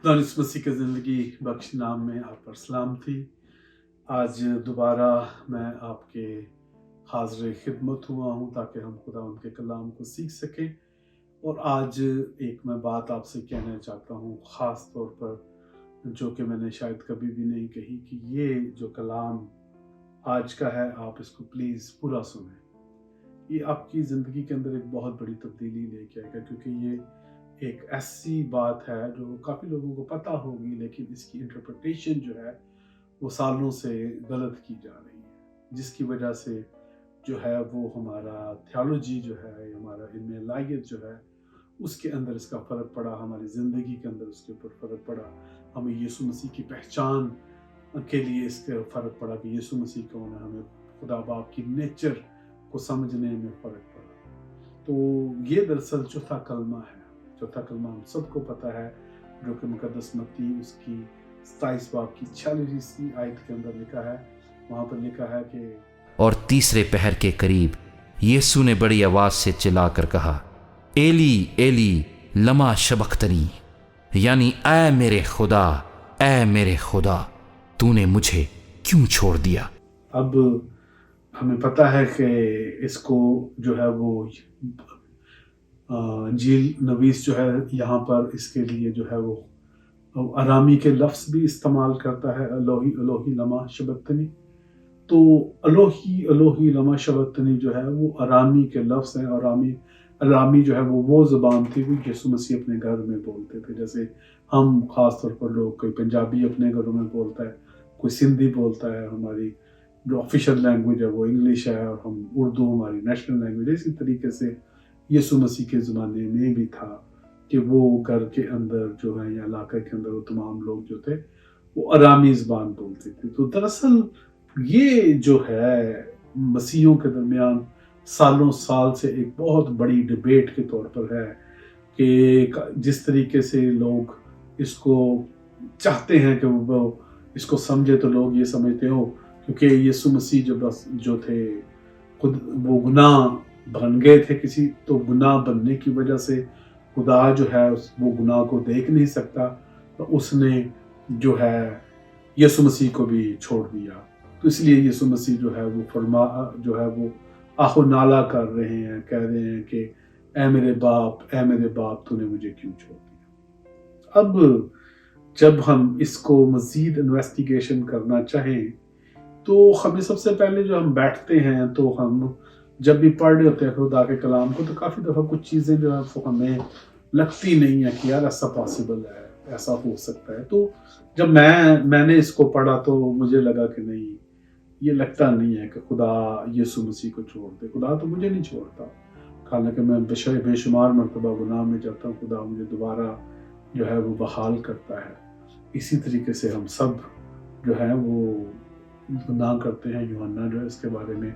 दानिश मसीह के ज़िंदगी बख्श नाम में आप पर सलाम थी। आज दोबारा मैं आपके हाज़िर खिदमत हुआ हूँ ताकि हम खुदा उनके कलाम को सीख सकें। और आज एक मैं बात आपसे कहना चाहता हूँ, ख़ास तौर पर जो कि मैंने शायद कभी भी नहीं कही, कि ये जो कलाम आज का है, आप इसको प्लीज़ पूरा सुनें। ये आपकी ज़िंदगी के अंदर एक बहुत बड़ी तब्दीली लेके आएगा, क्योंकि ये एक ऐसी बात है जो काफ़ी लोगों को पता होगी, लेकिन इसकी इंटरप्रिटेशन जो है वो सालों से गलत की जा रही है, जिसकी वजह से जो है वो हमारा थियोलॉजी जो है, हमारा इल्म लाहियत जो है, उसके अंदर इसका फ़र्क पड़ा, हमारी ज़िंदगी के अंदर उसके ऊपर फ़र्क पड़ा, हमें यीशु मसीह की पहचान के लिए इसका फ़र्क पड़ा कि यीशु मसीह कौन है, हमें खुदा बाप की नेचर को समझने में फ़र्क पड़ा। तो ये दरअसल चौथा कलमा है। चौथा कलमा हम सबको पता है, जो कि मुकद्दस मत्ती उसकी 27 बाब की 46वीं आयत के अंदर लिखा है। वहाँ पर लिखा है कि और तीसरे पहर के करीब यीशु ने बड़ी आवाज से चिल्लाकर कहा, एली एली लमा शबख्तनी, यानी ऐ मेरे खुदा तूने मुझे क्यों छोड़ दिया। अब हमें पता है कि इसको जो है वो इंजील नवीस जो है यहाँ पर इसके लिए जो है वो अरामी के लफ्ज़ भी इस्तेमाल करता है, अलोही अलोही लमा शबक्तनी। तो अलोही अलोही लमा शबक्तनी जो है वो अरामी के लफ्ज़ हैं। अरामी जो है वो ज़बान थी वो यीशु मसीह अपने घर में बोलते थे। जैसे हम ख़ास तौर पर लोग, कोई पंजाबी अपने घरों में बोलता है, कोई सिंधी बोलता है, हमारी जो ऑफिशियल लैंग्वेज है वो इंग्लिश है, और हम उर्दू हमारी नेशनल लैंग्वेज है। इसी तरीके से यीशु मसीह के ज़माने में भी था कि वो घर के अंदर जो है या इलाके के अंदर वो तमाम लोग जो थे वो अरामी ज़बान बोलते थे। तो दरअसल ये जो है मसीहों के दरमियान सालों साल से एक बहुत बड़ी डिबेट के तौर पर है कि जिस तरीके से लोग इसको चाहते हैं कि वो इसको समझे, तो लोग ये समझते हो क्योंकि यीशु मसीह जो थे खुद वो गुनाह बन गए थे किसी, तो गुनाह बनने की वजह से खुदा जो है वो गुनाह को देख नहीं सकता, तो उसने जो है यीशु मसीह को भी छोड़ दिया। तो इसलिए यीशु मसीह जो है वो आहो नाला कर रहे हैं, कह रहे हैं कि ऐ मेरे बाप तूने मुझे क्यों छोड़ दिया। अब जब हम इसको मज़ीद इन्वेस्टिगेशन करना चाहें, तो हमें सबसे पहले जो हम बैठते हैं, तो हम जब भी पढ़ रहे होते हैं खुदा के कलाम को, तो काफ़ी दफ़ा कुछ चीज़ें जो है वो हमें लगती नहीं है कि यार ऐसा पॉसिबल है, ऐसा हो सकता है। तो जब मैंने इसको पढ़ा तो मुझे लगा कि नहीं, ये लगता नहीं है कि खुदा यीशु मसीह को छोड़ दे। खुदा तो मुझे नहीं छोड़ता, हालांकि मैं बेशुमार मरतबा गुनाह में जाता हूँ, खुदा मुझे दोबारा जो है वो बहाल करता है। इसी तरीके से हम सब जो है वो गुनाह करते हैं। यूहन्ना जो है इसके बारे में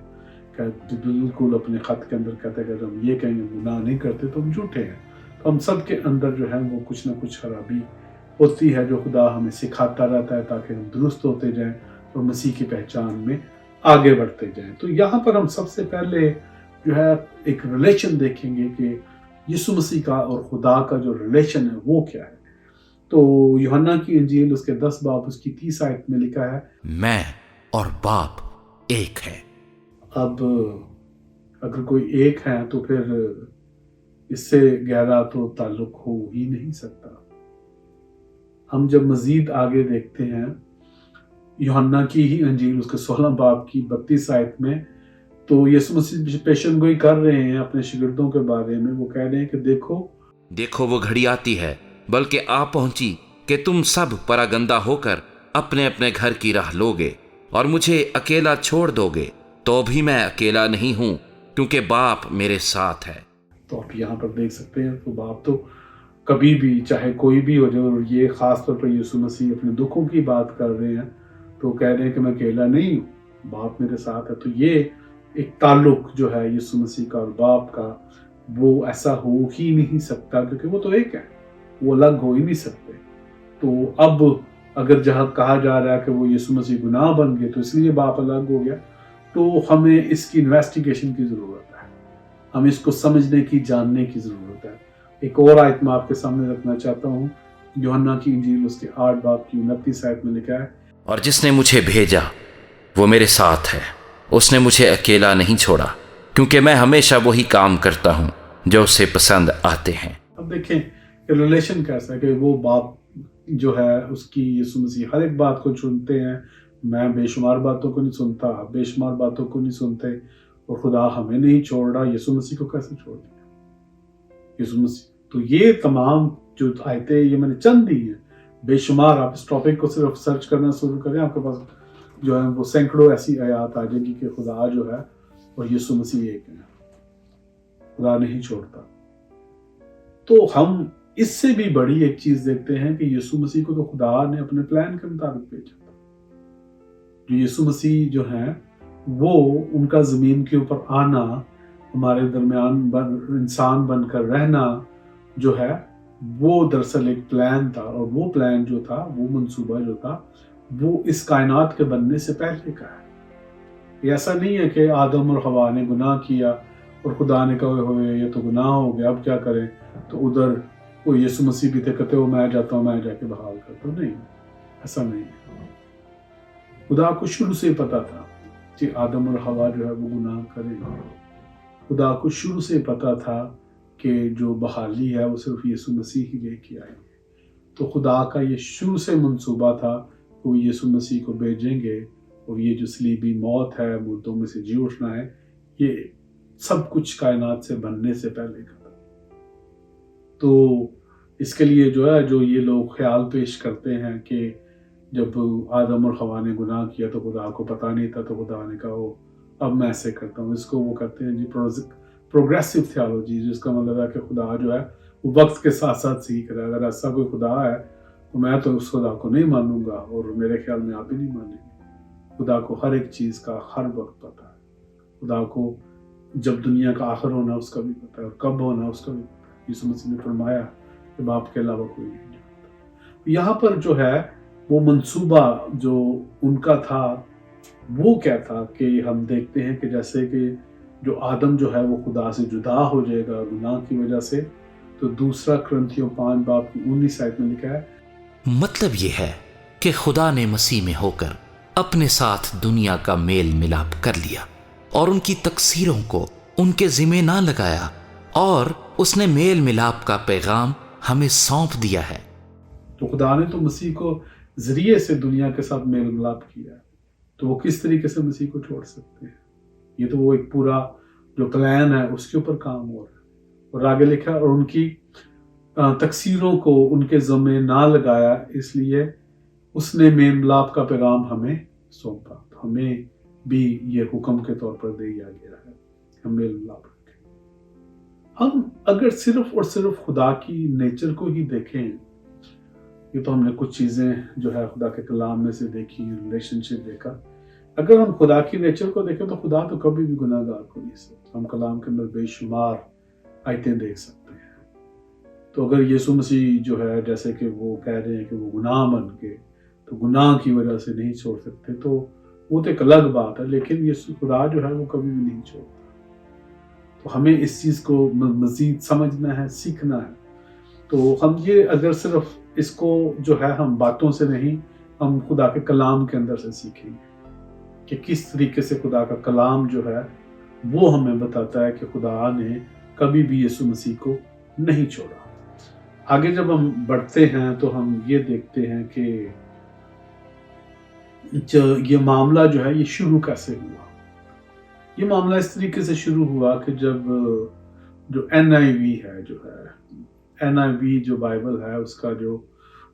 बिल्कुल अपने ख़त के अंदर कहता है कि अगर हम ये कहेंगे गुनाह नहीं करते तो हम झूठे हैं। तो हम सब के अंदर जो है वो कुछ ना कुछ खराबी होती है, जो खुदा हमें सिखाता रहता है ताकि हम दुरुस्त होते जाएं और मसीह की पहचान में आगे बढ़ते जाएं। तो यहाँ पर हम सबसे पहले जो है एक रिलेशन देखेंगे कि यीशु मसीह का और खुदा का जो रिलेशन है वो क्या है। तो यूहन्ना की इंजील उसके 10 बाब उसकी 30 आयत में लिखा है, मैं और बाप एक है। अब अगर कोई एक है तो फिर इससे गहरा तो ताल्लुक हो ही नहीं सकता। हम जब मजीद आगे देखते हैं यूहन्ना की ही अंजील उसके 16 बाब की 32 आयत में, तो यीशु मसीह पेशन गोई कर रहे हैं अपने शागिर्दों के बारे में। वो कह रहे हैं कि देखो वो घड़ी आती है, बल्कि आ पहुंची, कि तुम सब परागंदा होकर अपने अपने घर की राह लोगे और मुझे अकेला छोड़ दोगे, तो भी मैं अकेला नहीं हूं, क्योंकि बाप मेरे साथ है। तो आप यहाँ पर देख सकते हैं, तो बाप तो कभी भी चाहे कोई भी हो जाए, और ये खास तौर पर यीशु मसीह अपने दुखों की बात कर रहे हैं, तो कह रहे हैं कि मैं अकेला नहीं हूँ, बाप मेरे साथ है। तो ये एक ताल्लुक जो है यीशु मसीह का और बाप का, वो ऐसा हो ही नहीं सकता, क्योंकि वो तो एक है, वो अलग हो ही नहीं सकते। तो अब अगर जहाँ कहा जा रहा है कि वो यीशु मसीह गुनाह बन गए तो इसलिए बाप अलग हो गया, तो हमें इसकी इन्वेस्टिगेशन की ज़रूरत है, हमें इसको समझने की, जानने की ज़रूरत है। एक और आयत मैं आपके सामने रखना चाहता हूँ, यूहन्ना की इंजील उसके 8 बाब की 29 आयत में लिखा है, और जिसने मुझे भेजा वो मेरे साथ है, उसने मुझे अकेला नहीं छोड़ा, क्योंकि मैं हमेशा वही काम करता हूँ जो उसे पसंद आते हैं। अब देखें कि रिलेशन कैसा है कि वो बाप जो है उसकी यीशु मसीह हर एक बात को सुनते हैं। मैं बेशुमार बातों को नहीं सुनता, आप बेशुमार बातों को नहीं सुनते, और खुदा हमें नहीं छोड़ रहा, यीशु मसीह को कैसे छोड़ दिया यीशु मसीह। तो ये तमाम जो आयतें ये मैंने चंद दी हैं, बेशुमार। आप इस टॉपिक को सिर्फ सर्च करना शुरू करें, आपके पास जो है वो सैकड़ों ऐसी आयत आ जाएगी कि खुदा जो है और यीशु मसीह एक है, खुदा नहीं छोड़ता। तो हम इससे भी बड़ी एक चीज देखते हैं कि यीशु मसीह को तो खुदा ने अपने प्लान के मुताबिक भेजा था। जो यीशु मसीह जो है वो उनका जमीन के ऊपर आना, हमारे दरमियान इंसान बनकर रहना जो है वो दरअसल एक प्लान था, और वो प्लान जो था, वो मंसूबा जो था, वो इस कायनात के बनने से पहले का है। ये ऐसा नहीं है कि आदम और हवा ने गुनाह किया और खुदा ने कहा हुए ये तो गुनाह हो गया, अब क्या करें, तो उधर वो यीशु मसीह भी थे, कहते हो मैं जाता हूँ, मैं जाके बहाल करता हूँ। नहीं, ऐसा नहीं है। खुदा को शुरू से पता था कि आदम और हवा जो है वो गुनाह करेंगे। खुदा को शुरू से पता था कि जो बहाली है वो सिर्फ यीशु मसीह ही लेके आएंगे। तो खुदा का ये शुरू से मंसूबा था कि वो यीशु मसीह को भेजेंगे, और ये जो सलीबी मौत है, मुर्दों में से जी उठना है, ये सब कुछ कायनात से बनने से पहले का था। तो इसके लिए जो है, जो ये लोग ख्याल पेश करते हैं कि जब आदम और हवा ने गुनाह किया तो खुदा को पता नहीं था, तो खुदा ने कहा वो अब मैं ऐसे करता हूँ। इसको वो कहते हैं जी प्रोग्रेसिव थियोलॉजी, जिसका मतलब है कि खुदा जो है वो वक्त के साथ साथ सीख रहा है। अगर ऐसा कोई खुदा है तो मैं तो उस खुदा को नहीं मानूंगा, और मेरे ख्याल में आप ही नहीं मानेंगे। खुदा को हर एक चीज का हर वक्त पता है। खुदा को जब दुनिया का आखिर होना उसका भी पता है, और कब होना उसका भी पता है। यीशु मसीह ने फरमाया कि बाप के अलावा कोई नहीं जानता। यहाँ पर जो है वो मंसूबा जो उनका था वो क्या था कि हम देखते हैं कि जैसे कि जो आदम जो है वो खुदा से जुदा हो जाएगा गुनाह की वजह से। तो दूसरा क्रंथियों 5 बाब की 19 आयत में लिखा है, मतलब ये है कि खुदा ने मसीह में होकर अपने साथ दुनिया का मेल मिलाप कर लिया और उनकी तकसीरों को उनके जिम्मे ना लगाया, और उसने मेल मिलाप का पैगाम हमें सौंप दिया है। तो खुदा ने तो मसीह को जरिए से दुनिया के साथ मेल मिलाप किया है, तो वो किस तरीके से मसीह को छोड़ सकते हैं। ये तो वो एक पूरा जो प्लान है उसके ऊपर काम हो रहा है। और आगे लिखा, और उनकी तकसीरों को उनके ज़म्मे ना लगाया, इसलिए उसने मेल मिलाप का पैगाम हमें सौंपा। तो हमें भी ये हुक्म के तौर पर दे दिया गया है, हम मेल मिलाप रखें। हम अगर सिर्फ और सिर्फ खुदा की नेचर को ही देखें, ये तो हमने कुछ चीज़ें जो है खुदा के कलाम में से देखी, रिलेशनशिप देखा। अगर हम खुदा की नेचर को देखें तो खुदा तो कभी भी गुनाहगार को नहीं सकता। हम कलाम के अंदर बेशुमार आयतें देख सकते हैं। तो अगर यीशु मसीह जो है जैसे कि वो कह रहे हैं कि वो गुनाह बन के तो गुनाह की वजह से नहीं छोड़ सकते, तो वो तो एक अलग बात है, लेकिन यीशु खुदा जो है वो कभी भी नहीं छोड़ता। तो हमें इस चीज़ को मज़ीद समझना है, सीखना है। तो हम ये अगर सिर्फ इसको जो है हम बातों से नहीं, हम खुदा के कलाम के अंदर से सीखेंगे कि किस तरीके से खुदा का कलाम जो है वो हमें बताता है कि खुदा ने कभी भी यीशु मसीह को नहीं छोड़ा। आगे जब हम बढ़ते हैं तो हम ये देखते हैं कि ये मामला जो है ये शुरू कैसे हुआ। ये मामला इस तरीके से शुरू हुआ कि जब जो NIV है, जो है NIV जो बाइबल है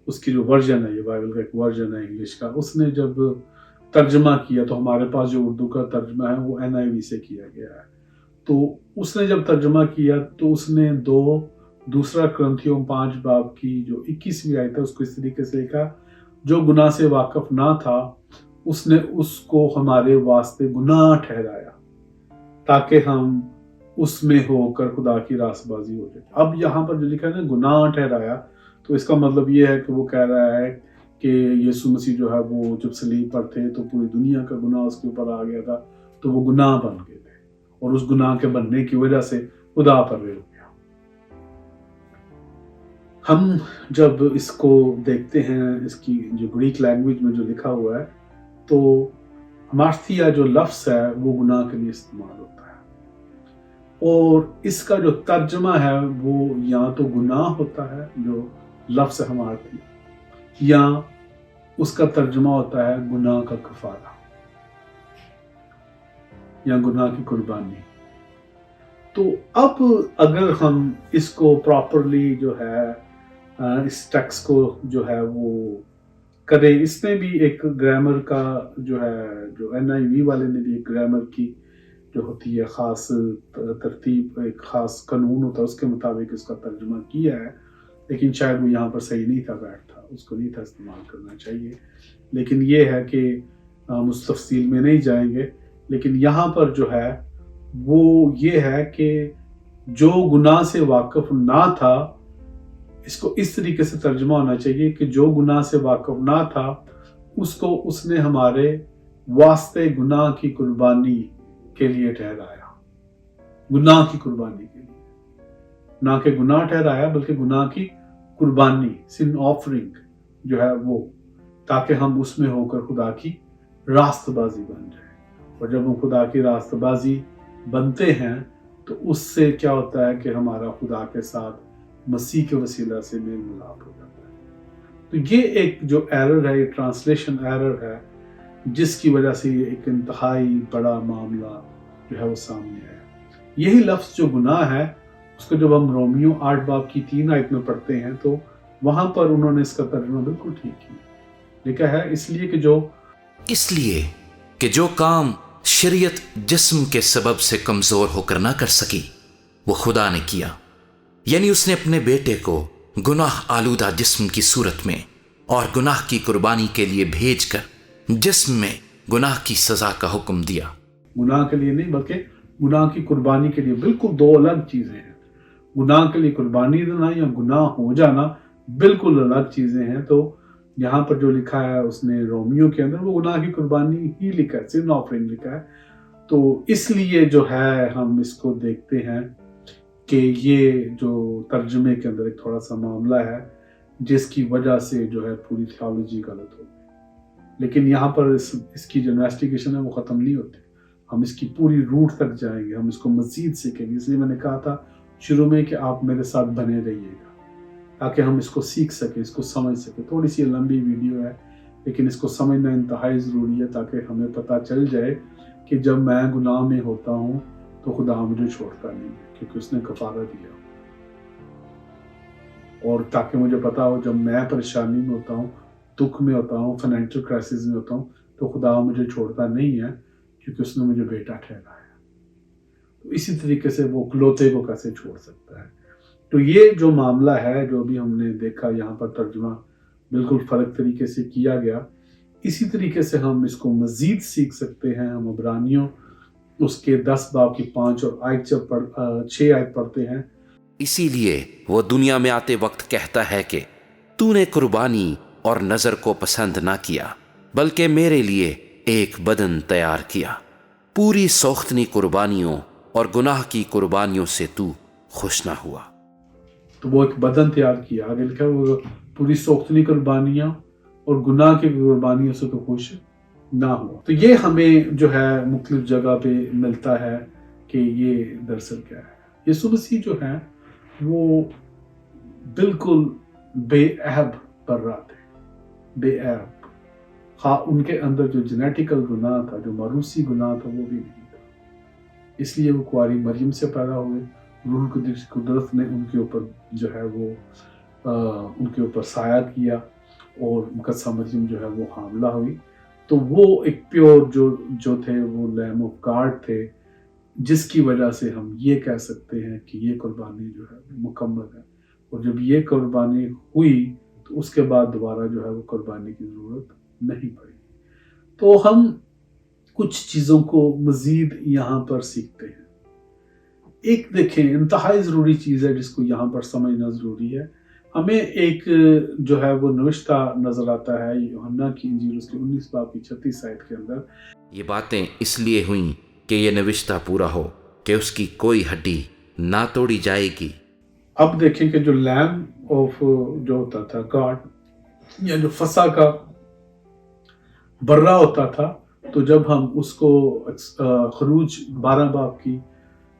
उसकी जो वर्जन है, ये बाइबल का एक वर्जन है इंग्लिश का, उसने जब तर्जमा किया, तो हमारे पास जो उर्दू का तर्जमा है वो NIV से किया गया है। तो उसने जब तर्जमा किया तो उसने दूसरा क्रंथियों 5 बाब की जो 21वीं आयत है उसको इस तरीके से लिखा, जो गुनाह से वाकिफ ना था उसने उसको हमारे वास्ते गुनाह ठहराया ताकि हम उसमें होकर खुदा की रासबाजी हो जाए। अब यहाँ पर जो लिखा है ना गुनाह ठहराया, तो इसका मतलब ये है कि वो कह रहा है कि यीशु मसीह जो है वो जब सलीब पर थे तो पूरी दुनिया का गुनाह उसके ऊपर आ गया था, तो वो गुनाह बन गए थे, और उस गुनाह के बनने की वजह से खुदा पर वे हो गया। ہم جب اس کو دیکھتے ہیں، اس کی جو گریک لینگویج میں جو لکھا ہوا ہے، تو مارتھیا جو لفظ ہے وہ گناہ کے لیے استعمال ہوتا ہے، اور اس کا جو ترجمہ ہے وہ یا تو گناہ ہوتا ہے جو لفظ ہے مارتھیا، یا اس کا ترجمہ ہوتا ہے گناہ کا کفارہ یا گناہ کی قربانی۔ تو اب اگر ہم اس کو پراپرلی جو ہے اس ٹیکسٹ کو جو ہے وہ کریں، اس میں بھی ایک گرامر کا جو ہے، جو NIV والے نے بھی ایک گرامر کی جو ہوتی ہے خاص ترتیب، ایک خاص قانون ہوتا ہے، اس کے مطابق اس کا ترجمہ کیا ہے، لیکن شاید وہ یہاں پر صحیح نہیں تھا بیٹھتا، اس کو نہیں تھا استعمال کرنا چاہیے۔ لیکن یہ ہے کہ ہم اس تفصیل میں نہیں جائیں گے، لیکن یہاں پر جو ہے وہ یہ ہے کہ جو گناہ سے واقف نہ تھا، اس کو اس طریقے سے ترجمہ ہونا چاہیے کہ جو گناہ سے واقف نہ تھا اس کو اس نے ہمارے واسطے گناہ کی قربانی کے لیے ٹھہرایا، گناہ کی قربانی کے لیے، نہ کہ گناہ ٹھہرایا بلکہ گناہ کی قربانی، سن آفرنگ جو ہے وہ، تاکہ ہم اس میں ہو کر خدا کی راست بازی بن جائے۔ اور جب ہم خدا کی راست بازی بنتے ہیں تو اس سے کیا ہوتا ہے کہ ہمارا خدا کے ساتھ مسیح کے وسیلہ سے میل ملاپ ہو جاتا ہے۔ تو یہ ایک جو ایرر ہے، یہ ٹرانسلیشن ایرر ہے، جس کی وجہ سے یہ ایک انتہائی بڑا معاملہ جو ہے وہ سامنے آیا۔ یہی لفظ جو گناہ ہے، اس کو جب ہم رومیو 8 باب کی 3 آیت میں پڑھتے ہیں تو وہاں پر انہوں نے اس کا ترجمہ بالکل ٹھیک کیا، لکھا ہے اس لیے کہ جو کام شریعت جسم کے سبب سے کمزور ہو کر نہ کر سکی وہ خدا نے کیا، یعنی اس نے اپنے بیٹے کو گناہ آلودہ جسم کی صورت میں اور گناہ کی قربانی کے لیے بھیج کر جسم میں گناہ کی سزا کا حکم دیا۔ گناہ کے لیے نہیں بلکہ گناہ کی قربانی کے لیے، بالکل دو الگ چیزیں ہیں۔ گناہ کے لیے قربانی دینا یا گناہ ہو جانا بالکل الگ چیزیں ہیں۔ تو یہاں پر جو لکھا ہے اس نے رومیو کے اندر، وہ گناہ کی قربانی ہی لکھا ہے، سن آفرنگ لکھا ہے۔ تو اس لیے جو ہے ہم اس کو دیکھتے ہیں کہ یہ جو ترجمے کے اندر ایک تھوڑا سا معاملہ ہے جس کی وجہ سے جو ہے پوری تھیالوجی غلط ہو گئی۔ لیکن یہاں پر اس کی جو انویسٹیگیشن ہے وہ ختم نہیں ہوتی، ہم اس کی پوری روٹ تک جائیں گے، ہم اس کو مزید سیکھیں گے۔ اس لیے میں نے کہا تھا شروع میں کہ آپ میرے ساتھ بنے رہیے گا تاکہ ہم اس کو سیکھ سکیں، اس کو سمجھ سکیں۔ تھوڑی سی لمبی ویڈیو ہے لیکن اس کو سمجھنا انتہائی ضروری ہے تاکہ ہمیں پتہ چل جائے کہ جب میں گناہ میں ہوتا ہوں تو خدا مجھے چھوڑتا نہیں ہے، کیونکہ اس نے کفارہ دیا، اور تاکہ مجھے پتا ہو جب میں پریشانی میں ہوتا ہوں، دکھ میں ہوتا ہوں، فائنینشل کرائسس میں ہوتا ہوں، تو خدا مجھے چھوڑتا نہیں ہے کیونکہ اس نے مجھے بیٹا ٹھہرایا ہے۔ تو اسی طریقے سے وہ کلوتے کو کیسے چھوڑ سکتا ہے۔ تو یہ جو معاملہ ہے جو بھی ہم نے دیکھا، یہاں پر ترجمہ بالکل فرق طریقے سے کیا گیا، اسی طریقے سے ہم اس کو مزید سیکھ سکتے ہیں۔ ہم عبرانیوں اس کے 10 باب کی 5 اور آیت 6 آیت پڑھتے ہیں۔ اسی لیے وہ دنیا میں آتے وقت کہتا ہے کہ تو نے قربانی اور نظر کو پسند نہ کیا، بلکہ میرے لیے ایک بدن تیار کیا، پوری سوختنی قربانیوں اور گناہ کی قربانیوں سے تو خوش نہ ہوا۔ تو وہ ایک بدن تیار کیا، آگے لکھا ہے وہ پوری سوختنی قربانیاں اور گناہ کی قربانیوں سے تو خوش نہ ہوا۔ تو یہ ہمیں جو ہے مختلف جگہ پہ ملتا ہے کہ یہ دراصل کیا ہے۔ یسوع مسیح جو ہے وہ بالکل بے عیب برا تھے، بے عیب، خواہ ان کے اندر جو جینیٹیکل گناہ تھا، جو موروثی گناہ تھا، وہ بھی نہیں تھا۔ اس لیے وہ کنواری مریم سے پیدا ہوئے، روح القدس کی قدرت نے ان کے اوپر جو ہے وہ ان کے اوپر سایہ کیا اور مقدسہ مریم جو ہے وہ حاملہ ہوئی۔ تو وہ ایک پیور جو تھے وہ لیم آف گاڈ تھے، جس کی وجہ سے ہم یہ کہہ سکتے ہیں کہ یہ قربانی جو ہے مکمل ہے۔ اور جب یہ قربانی ہوئی تو اس کے بعد دوبارہ جو ہے وہ قربانی کی ضرورت نہیں پڑی۔ تو ہم کچھ چیزوں کو مزید یہاں پر سیکھتے ہیں۔ ایک دیکھیں انتہائی ضروری چیز ہے جس کو یہاں پر سمجھنا ضروری ہے۔ ہمیں ایک جو ہے وہ نوشتہ نظر آتا ہے یوحنا کی انجیل اس کے 19 باب کی 36 آیت کے اندر۔ یہ باتیں اس لیے ہوئیں کہ یہ نوشتہ پورا ہو کہ اس کی کوئی ہڈی نہ توڑی جائے گی۔ اب دیکھیں کہ جو لیم ऑफ जो होता था गॉड, या जो फसा का बर्रा होता था, तो जब हम उसको खरूज 12 बाब की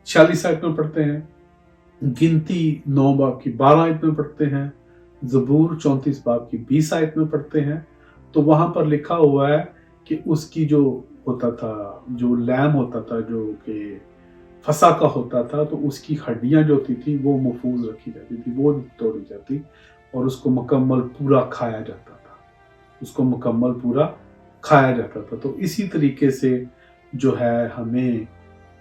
46 आयत में पढ़ते हैं, गिनती 9 बाब की 12 आयत में पढ़ते हैं, ज़बूर 34 बाब की 20 आयत में पढ़ते हैं, तो वहां पर लिखा हुआ है कि उसकी जो होता था, जो लैम होता था, जो कि फसा का होता था, तो उसकी हड्डियां जो होती थी वो महफूज रखी जाती थी, वो नहीं तोड़ी जाती, और उसको मुकम्मल पूरा खाया जाता था, उसको मुकम्मल पूरा खाया जाता था। तो इसी तरीके से जो है हमें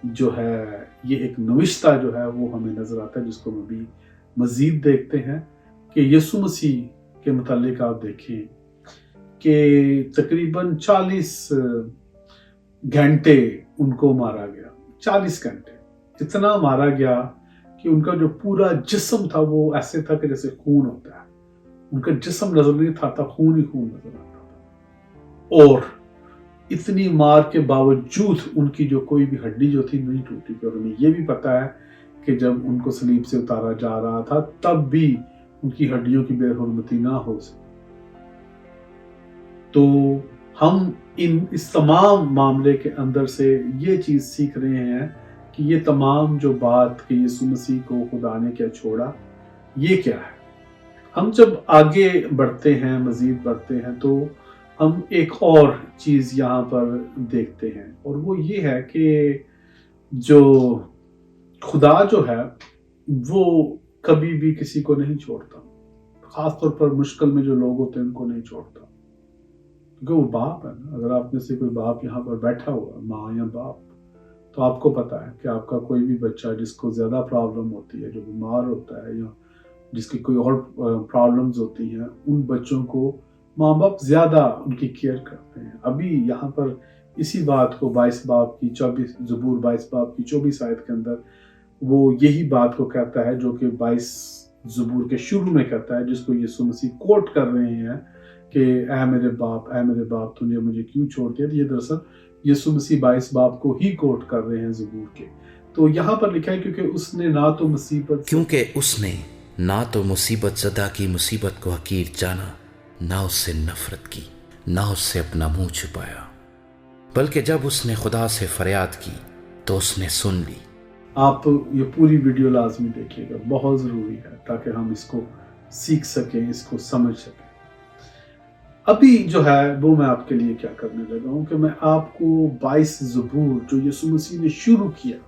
जो है ये एक नविश्ता जो है वो हमें नजर आता है, जिसको हम अभी मजीद देखते हैं कि यीशु मसीह के मुतालिक आप देखें कि तकरीबन 40 घंटे उनको मारा गया, 40 घंटे इतना मारा गया कि उनका जो पूरा जिस्म था वो ऐसे था कि जैसे खून होता है, उनका जिस्म नजर नहीं था, खून ही खून नजर आता था। और इतनी मार के बावजूद उनकी जो कोई भी हड्डी जो थी नहीं टूटी। और हमें ये भी पता है कि जब उनको सलीब से उतारा जा रहा था तब भी उनकी हड्डियों की बेहुरमती ना हो सकी। तो हम इस तमाम मामले के अंदर से ये चीज सीख रहे हैं कि ये तमाम जो बात कि यीशु मसीह को खुदा ने क्या छोड़ा, ये क्या है। हम जब आगे बढ़ते हैं, मजीद बढ़ते हैं, तो हम एक और चीज यहाँ पर देखते हैं, और वो ये है कि जो खुदा जो है वो कभी भी किसी को नहीं छोड़ता, खासतौर पर मुश्किल में जो लोग होते हैं उनको नहीं छोड़ता, क्योंकि वो बाप है ना। अगर आप में से कोई बाप यहाँ पर बैठा हुआ, माँ या बाप, तो आपको पता है कि आपका कोई भी बच्चा जिसको ज्यादा प्रॉब्लम होती है, जो बीमार होता है या जिसकी कोई और प्रॉब्लम्स होती हैं, उन बच्चों को माँ बाप ज्यादा उनकी केयर करते हैं। अभी यहाँ पर इसी बात को 22 बाब की 24 ज़बूर 22 बाब की 24 आयत के अंदर वो यही बात को कहता है जो कि 22 ज़बूर के शुरू में कहता है, जिसको यीशु मसीह कोट कर रहे हैं कि ऐ मेरे बाप तूने मुझे क्यों छोड़ दिया। ये दरअसल यीशु मसीह 22 बाब को ही कोट कर रहे हैं ज़बूर के। तो यहाँ पर लिखा है क्योंकि उसने ना तो मुसीबत ज़दा की मुसीबत को हकीर जाना, ना उससे नफरत की, ना उससे अपना मुंह छुपाया, बल्कि जब उसने खुदा से फरियाद की तो उसने सुन ली। आप ये पूरी वीडियो लाजमी देखिएगा, बहुत ज़रूरी है ताकि हम इसको सीख सकें, इसको समझ सकें। अभी जो है वो मैं आपके लिए क्या करने लगा हूँ कि मैं आपको 22 ज़बूर जो यीशु मसीह ने शुरू किया,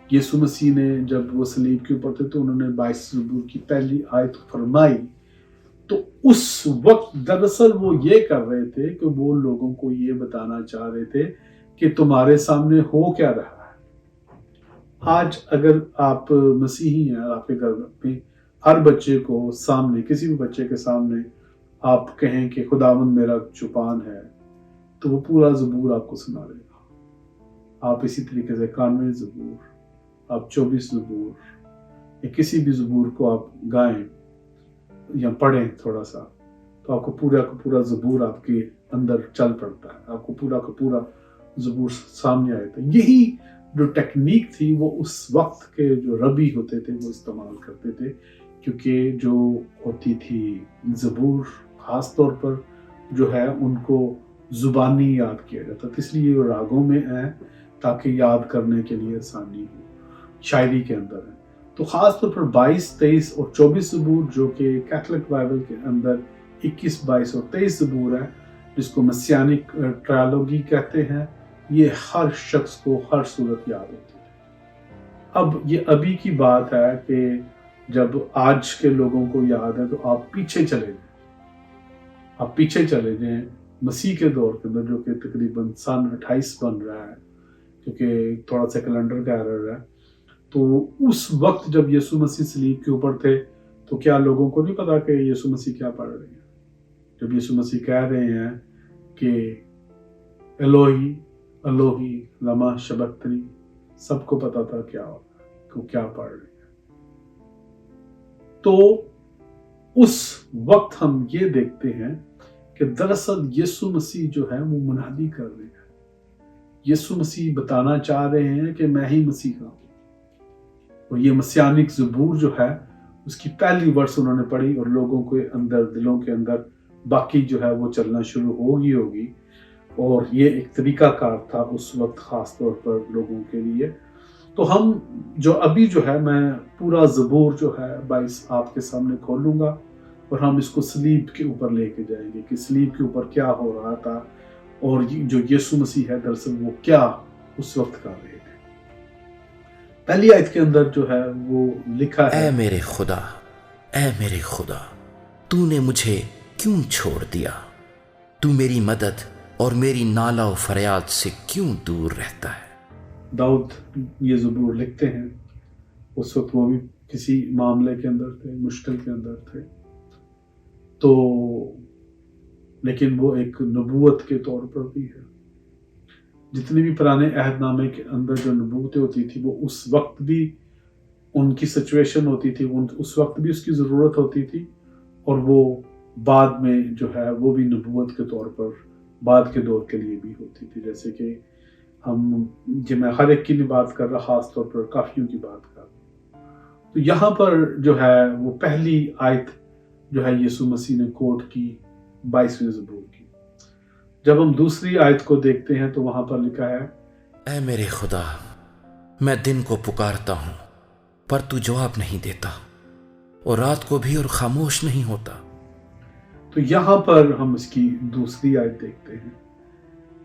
यीशु मसीह ने जब वो सलीब के ऊपर थे तो उन्होंने 22 ज़बूर की पहली आयत फरमाई, तो उस वक्त दरअसल वो ये कर रहे थे कि वो लोगों को ये बताना चाह रहे थे कि तुम्हारे सामने हो क्या रहा है। आज अगर आप मसीही हैं, आपके घर में हर बच्चे को सामने, किसी भी बच्चे के सामने आप कहें कि खुदावंद मेरा चुपान है, तो वो पूरा ज़बूर आपको सुना देगा। आप इसी तरीके से 91 ज़बूर, आप 24 ज़बूर या किसी भी ज़बूर को आप गाएं या पढ़ें थोड़ा सा, तो आपको पूरा का पूरा ज़बूर आपके अंदर चल पड़ता है, आपको पूरा का पूरा ज़बूर सामने आया था। यही जो टेक्निक थी वो उस वक्त के जो रबी होते थे वो इस्तेमाल करते थे, क्योंकि जो होती थी ज़बूर खास तौर पर जो है उनको ज़ुबानी याद किया जाता था, इसलिए वो रागों में है ताकि याद करने के लिए आसानी हो, शायरी के अंदर है। तो खास तौर पर 22, 23 और 24 ज़बूर जो कि कैथोलिक बाइबल के अंदर 21, 22 और 23 ज़बूर है, जिसको मसियानिक ट्रायलॉगी कहते हैं, ये हर शख्स को हर सूरत याद होती है। अब ये अभी की बात है कि जब आज के लोगों को याद है तो आप पीछे चले जाएं मसीह के दौर के अंदर, जो कि तकरीबन सन 28 बन रहा है, क्योंकि थोड़ा सा कैलेंडर का एरर है। तो उस वक्त जब यीशु मसीह सलीब के ऊपर थे तो क्या लोगों को नहीं पता कि यीशु मसीह क्या पढ़ रहे हैं? जब यीशु मसीह कह रहे हैं कि एलोही एलोही लमा शबक्तनी, सबको पता था क्या क्या पढ़ रहे हैं। तो उस वक्त हम ये देखते हैं कि दरअसल यीशु मसीह जो है वो मुनादी कर रहे हैं, यीशु मसीह बताना चाह रहे हैं कि मैं ही मसीह हूं। और ये मसियानिक ज़बूर जो है اس کی پہلی ورس انہوں نے پڑھی اور لوگوں کے اندر دلوں کے اندر باقی جو ہے وہ چلنا شروع ہوگی اور یہ ایک طریقہ کار تھا اس وقت خاص طور پر لوگوں کے لیے. تو ہم جو ابھی جو ہے میں پورا زبور جو ہے 22 آپ کے سامنے کھولوں گا اور ہم اس کو صلیب کے اوپر لے کے جائیں گے کہ صلیب کے اوپر کیا ہو رہا تھا اور جو یسوع مسیح ہے دراصل وہ کیا اس وقت کر رہے تھے. پہلی آیت کے اندر جو ہے وہ لکھا ہے اے میرے خدا، اے میرے خدا، تو نے مجھے کیوں چھوڑ دیا؟ تو میری مدد اور میری نالہ و فریاد سے کیوں دور رہتا ہے؟ داؤد یہ زبور لکھتے ہیں. اس وقت وہ بھی کسی معاملے کے اندر تھے، مشکل کے اندر تھے، تو لیکن وہ ایک نبوت کے طور پر بھی ہے. جتنے بھی پرانے عہد نامے کے اندر جو نبوتیں ہوتی تھی وہ اس وقت بھی ان کی سچویشن ہوتی تھی، اس وقت بھی اس کی ضرورت ہوتی تھی اور وہ بعد میں جو ہے وہ بھی نبوت کے طور پر بعد کے دور کے لیے بھی ہوتی تھی. جیسے کہ میں ہر ایک کی نہیں بات کر رہا، خاص طور پر کافیوں کی بات کر رہا. تو یہاں پر جو ہے وہ پہلی آیت جو ہے یسوع مسیح نے کوٹ کی 22ویں زبور کی. جب ہم دوسری آیت کو دیکھتے ہیں تو وہاں پر لکھا ہے اے میرے خدا، میں دن کو پکارتا ہوں پر تو جواب نہیں دیتا، اور رات کو بھی اور خاموش نہیں ہوتا. تو یہاں پر ہم اس کی دوسری آیت دیکھتے ہیں.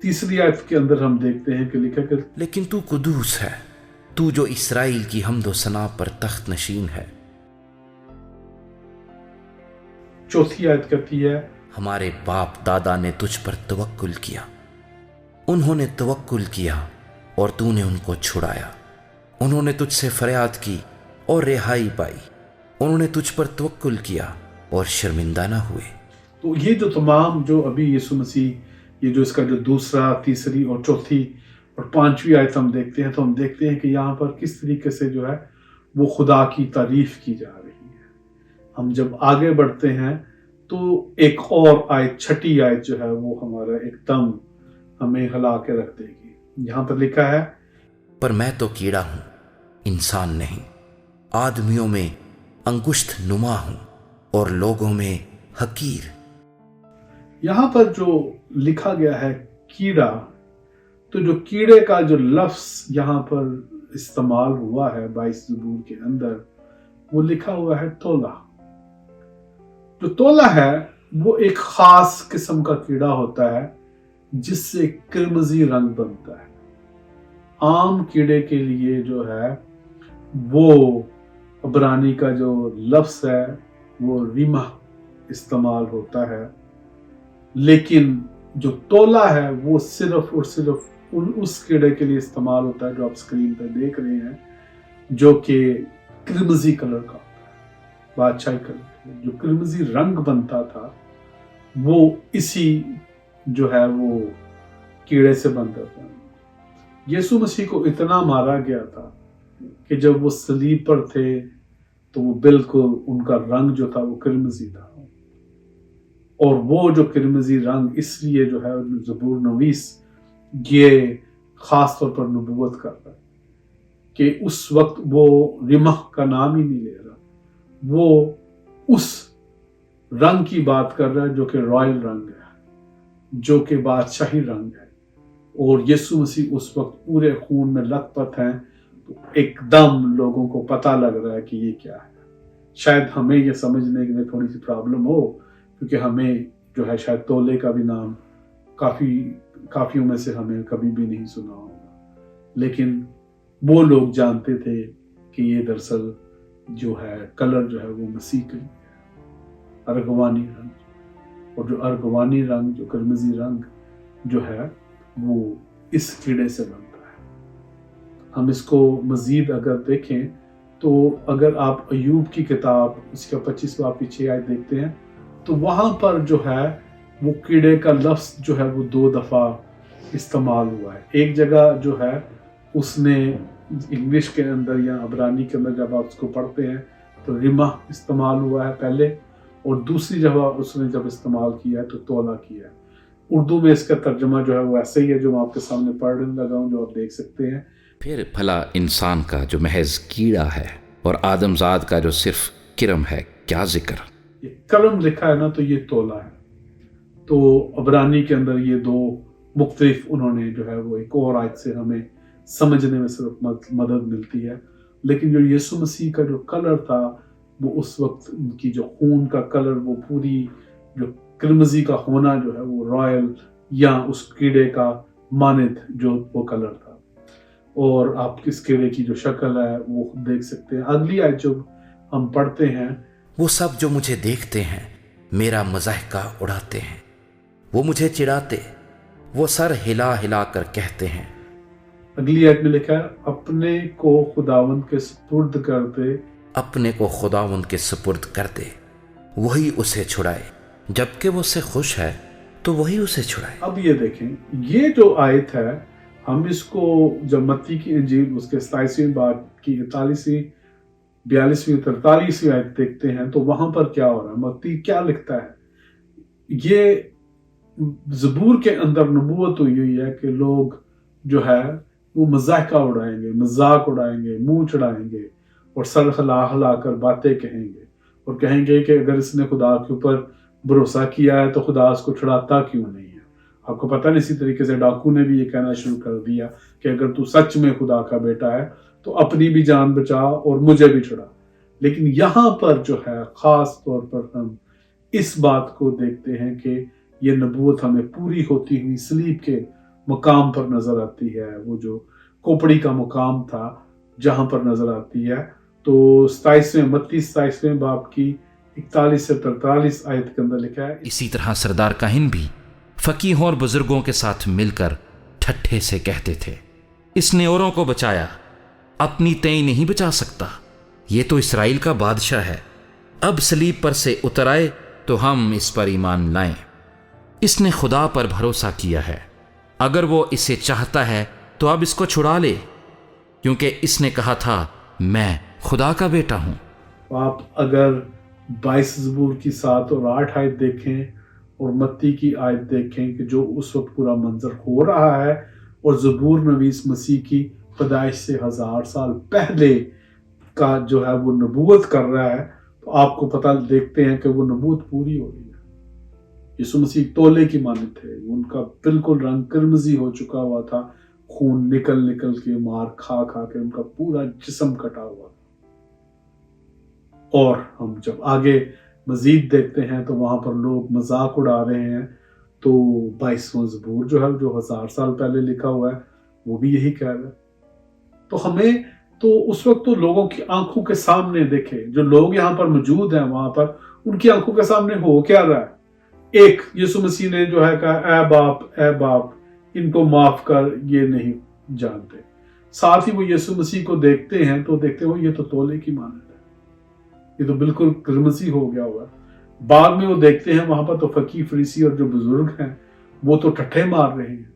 تیسری آیت کے اندر ہم دیکھتے ہیں کہ لکھا کہ لیکن تو قدوس ہے، تو جو اسرائیل کی حمد و ثنا پر تخت نشین ہے. چوتھی آیت کہتی ہے ہمارے باپ دادا نے تجھ پر توکل کیا، انہوں نے توکل کیا اور تو نے ان کو چھڑایا. انہوں نے تجھ سے فریاد کی اور رہائی پائی، انہوں نے تجھ پر توکل کیا اور شرمندہ نہ ہوئے. تو یہ جو تمام جو ابھی یسوع مسیح یہ جو اس کا جو دوسرا، تیسری اور چوتھی اور پانچویں آیت ہم دیکھتے ہیں تو ہم دیکھتے ہیں کہ یہاں پر کس طریقے سے جو ہے وہ خدا کی تعریف کی جا رہی ہے. ہم جب آگے بڑھتے ہیں تو ایک اور آیت، چھٹی آیت جو ہے وہ ہمارا ایک دم ہمیں ہلا کے رکھ دے گی. یہاں پر لکھا ہے پر میں تو کیڑا ہوں، انسان نہیں، آدمیوں میں انگشت نما ہوں اور لوگوں میں حقیر. یہاں پر جو لکھا گیا ہے کیڑا، تو جو کیڑے کا جو لفظ یہاں پر استعمال ہوا ہے 22 زبور کے اندر، وہ لکھا ہوا ہے تولا. جو تولا ہے وہ ایک خاص قسم کا کیڑا ہوتا ہے جس سے کرمزی رنگ بنتا ہے. عام کیڑے کے لیے جو ہے وہ عبرانی کا جو لفظ ہے وہ ریمہ استعمال ہوتا ہے، لیکن جو تولا ہے وہ صرف اور صرف اس کیڑے کے لیے استعمال ہوتا ہے جو آپ سکرین پہ دیکھ رہے ہیں، جو کہ کرمزی کلر کا ہوتا ہے، بادشاہی کلر. جو کرمزی رنگ بنتا تھا وہ اسی جو ہے وہ کیڑے سے بنتا تھا. یسوع مسیح کو اتنا مارا گیا تھا کہ جب وہ صلیب پر تھے تو وہ بالکل ان کا رنگ جو تھا وہ کرمزی تھا. اور وہ جو کرمزی رنگ اس لیے جو ہے زبور نویس یہ خاص طور پر نبوت کرتا ہے کہ اس وقت وہ رمح کا نام ہی نہیں لے رہا، وہ اس رنگ کی بات کر رہا ہے جو کہ رائل رنگ ہے، جو کہ بادشاہی رنگ ہے. اور یسوع مسیح اس وقت پورے خون میں لت پت ہیں، تو ایک دم لوگوں کو پتہ لگ رہا ہے کہ یہ کیا ہے. شاید ہمیں یہ سمجھنے میں تھوڑی سی پرابلم ہو کیونکہ ہمیں جو ہے شاید تولے کا بھی نام کافیوں میں سے ہمیں کبھی بھی نہیں سنا ہوگا، لیکن وہ لوگ جانتے تھے کہ یہ دراصل جو ہے کلر جو ہے وہ مسیح کے لیے ہے، ارغوانی رنگ. اور جو ارغوانی رنگ، جو کرمزی رنگ جو ہے وہ اس کیڑے سے بنتا ہے. ہم اس کو مزید اگر دیکھیں تو اگر آپ ایوب کی کتاب اس کا 25 باب کی 6 آیت دیکھتے ہیں تو وہاں پر جو ہے وہ کیڑے کا لفظ جو ہے وہ 2 دفعہ استعمال ہوا ہے. ایک جگہ جو ہے اس نے انگلش کے اندر یا عبرانی کے اندر جب آپ اس کو پڑھتے ہیں تو رمح استعمال ہوا ہے پہلے، اور دوسری جگہ اس نے جب استعمال کیا ہے تو تولا کیا ہے. اردو میں اس کا ترجمہ جو ہے وہ ایسے ہی ہے جو میں آپ کے سامنے پڑھنے لگا ہوں، جو آپ دیکھ سکتے ہیں. پھر بھلا انسان کا جو محض کیڑا ہے اور آدم زاد کا جو صرف किरम है, क्या जिक्र। ये कलम लिखा है ना, तो ये तोला है। तो अबरानी के अंदर ये दो मुख्तलिफ उन्होंने जो है वो एक और आयत से हमें समझने में सिर्फ मदद मिलती है। लेकिन जो यीशु मसीह का जो कलर था, वो उस वक्त उनकी जो खून का कलर, वो पूरी जो किरमजी का होना जो है वो रॉयल या उस कीड़े का मानिद जो वो कलर था। और आप किस कीड़े की जो शक्ल है वो देख सकते हैं। अगली आयत जो हम पढ़ते हैं, वो सब जो मुझे देखते हैं मेरा मजाहका उड़ाते हैं, वो मुझे चिढ़ाते, वो सर हिला हिला कर कहते हैं। अगली आयत में लिखा है, अपने को खुदावंद के सुपुर्द कर दे, अपने को खुदावंद के सुपुर्द कर दे, वही उसे छुड़ाए, जबकि वो उससे खुश है तो वही उसे छुड़ाए। अब ये देखें, ये जो आयत है, हम इसको जब मत्ती की इंजील उसके 27वें बाब की 41वीं 42वीं 43वीं आयत देखते हैं, तो वहां पर क्या हो रहा है, मत्ती क्या लिखता है। ये ज़बूर के अंदर नबूवत हुई हुई है कि लोग जो है वो मजाका उड़ाएंगे, मजाक उड़ाएंगे, मुंह चढ़ाएंगे और सर हिला हिला कर बातें कहेंगे और कहेंगे कि अगर इसने खुदा के ऊपर भरोसा किया है तो खुदा उसको छुड़ाता क्यों नहीं है। आपको पता नहीं, इसी तरीके से डाकू ने भी ये कहना शुरू कर दिया कि अगर तू सच में खुदा का बेटा है तो अपनी भी जान बचा और मुझे भी छुड़ा। लेकिन यहाँ पर जो है खास तौर पर हम इस बात को देखते हैं कि ये नबूवत हमें पूरी होती हुई सलीब के मुकाम पर नजर आती है। वो जो खोपड़ी का मुकाम था जहां पर नजर आती है। तो 27वें बाब की 41 से 43 आयत के अंदर लिखा है, इसी तरह सरदार काहिन भी फकीहों और बुजुर्गों के साथ मिलकर ठट्ठे से कहते थे, इसने औरों को बचाया, अपनी तय नहीं बचा सकता। ये तो इस्राएल का बादशाह है, अब सलीब पर से उतर आए तो हम इस पर ईमान लाएं। इसने खुदा पर भरोसा किया है, अगर वो इसे चाहता है तो अब इसको छुड़ा ले, क्योंकि इसने कहा था मैं खुदा का बेटा हूं। आप अगर 22 ज़बूर की 7 और 8 आयत देखें और मत्ती की आयत देखें कि जो उस वक्त पूरा मंजर हो रहा है और ज़बूर नवीस मसीह की पैदाइश से 1000 साल पहले का जो है वो नबूवत कर रहा है, तो आपको पता देखते हैं कि वो नबूवत पूरी हो रही है। यीशु मसीह तोले की मानद थे, उनका बिल्कुल रंग किरमजी हो चुका हुआ था, खून निकल निकल के, मार खा खा के उनका पूरा जिस्म कटा हुआ था। और हम जब आगे मजीद देखते हैं तो वहां पर लोग मजाक उड़ा रहे हैं। तो 22वां ज़बूर जो है, जो 1000 साल पहले लिखा हुआ है, वो भी यही कह रहा है। तो हमें तो उस वक्त तो लोगों की आंखों के सामने देखे, जो लोग यहाँ पर मौजूद हैं वहां पर, उनकी आंखों के सामने हो क्या रहा है। एक यीशु मसीह ने जो है कहा, ए बाप इनको माफ कर, ये नहीं जानते। साथ ही वो यीशु मसीह को देखते हैं तो देखते हो ये तो तोले की मानद है, ये तो बिल्कुल किरमजी हो गया हुआ। बाद में वो देखते हैं वहां पर तो फकीर फरीसी और जो बुजुर्ग हैं वो तो ठट्ठे मार रहे हैं।